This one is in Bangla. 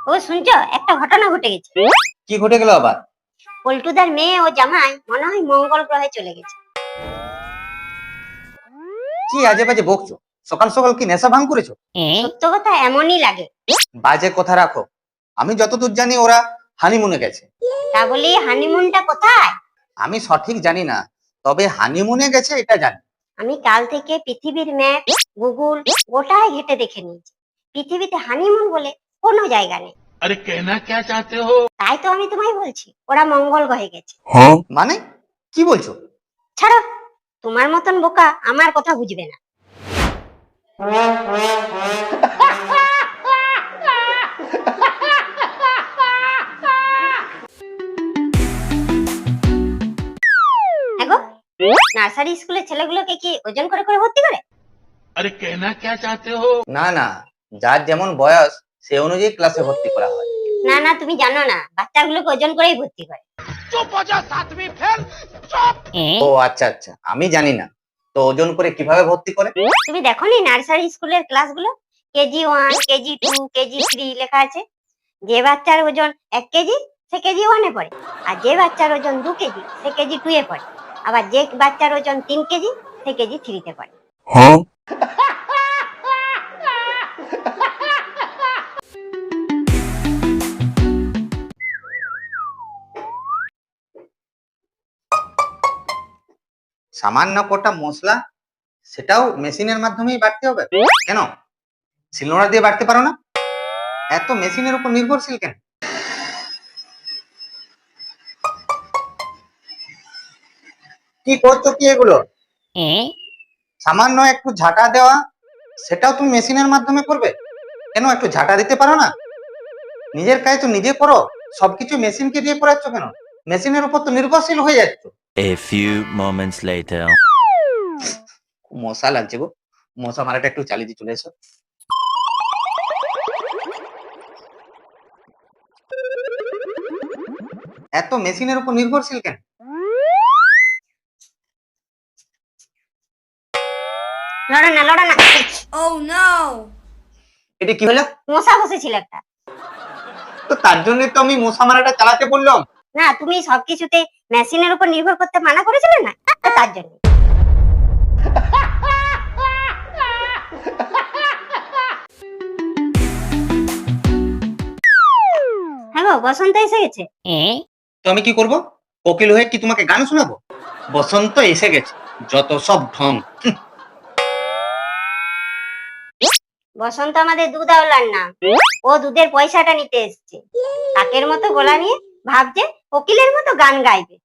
ও শুনছো, একটা ঘটনা ঘটে গেছে। কি ঘটে গেল আবার? পল্টুদার মেয়ে ও জামাই মনে হয় মঙ্গল গ্রহে চলে গেছে। কি আজে বাজে বকছো? সকাল সকাল কি নেশা ভাঙ করেছো? সত্য কথা এমনই লাগে। বাজে কথা রাখো। আমি যতদূর জানি ওরা হানিমুনে গেছে। তা বলি হানিমুনটা কোথায়? আমি সঠিক জানি না, তবে হানিমুনে গেছে এটা জানি। আমি কাল থেকে পৃথিবীর ম্যাপ, গুগল গোটাই ঘেটে দেখে নিয়েছি। পৃথিবীতে হানিমুন বলে কোনো জায়গা নেই। अरे कहना क्या चाहते हो? তাই তো আমি তোমায় বলছি ওরা মঙ্গল গ্রহে গেছে। মানে কি বলছো? ছাড়ো, তোমার মতন বোকা আমার কথা বুঝবে না। হ্যাঁ, নার্সারি স্কুলের ছেলেগুলোকে কি ওজন করে করে ভর্তি করে? अरे कहना क्या चाहते हो? না না, যার যেমন বয়স সে অনুযায়ী ক্লাসে ভর্তি করা হয়। না না, তুমি জানো না, বাচ্চাগুলোকে ওজন করেই ভর্তি করে। चुप हो जा सातवीं फेल। चुप। ও আচ্ছা আচ্ছা, আমি জানি না। তো ওজন করে কিভাবে ভর্তি করে? তুমি দেখোনি নার্সারি স্কুলের ক্লাসগুলো? কেজি 1, কেজি 2, কেজি 3 লেখা আছে। যে বাচ্চার ওজন 1 কেজি সে কেজি 1 এ পড়ে, আর যে বাচ্চার ওজন 2 কেজি সে কেজি 2 এ পড়ে, আবার যে বাচ্চার ওজন 3 কেজি সে কেজি 3 তে পড়ে। সামান্য কটা মশলা, সেটাও মেশিনের মাধ্যমেই বাটতে হবে? কেন শিলনোড়া দিয়ে বাটতে পারো না? এত মেশিনের উপর নির্ভরশীল কেন? কি করছো কি এগুলো? সামান্য একটু ঝাঁটা দেওয়া, সেটাও তুমি মেশিনের মাধ্যমে করবে? কেন একটু ঝাঁটা দিতে পারো না? নিজের কাজ তো নিজে করো, সবকিছু মেশিনকে দিয়ে করাচ্ছ কেন? মেশিনের উপর তো নির্ভরশীল হয়ে যাচ্ছ। A few moments later. মশা লাগছে গো, মশা মারাটা একটু চালিয়ে দিয়ে চলে এসো। এত মেশিনের উপর নির্ভরশীল কেন? লড়ো না, লড়ো না। এটা কি হলো? মশা বসেছিল একটা। তো তার জন্য তো আমি মশা মারাটা চালাতে বললাম। না, তুমি সবকিছুতে মেশিনের উপর নির্ভর করতে মানা করেছিলে না, তো তার জন্য। হ্যাঁ গো, বসন্ত এসে গেছে। তো আমি কি করব? কোকিল হয়ে কি তোমাকে গান শোনাবো? বসন্ত এসে গেছে, যত সব ঢং। বসন্ত আমাদের দুধ আওলার নাম। ও দুধের পয়সাটা নিতে এসছে। কাকের মতো গলা নিয়ে ভাবছে কোকিলের মতো গান গাইবে।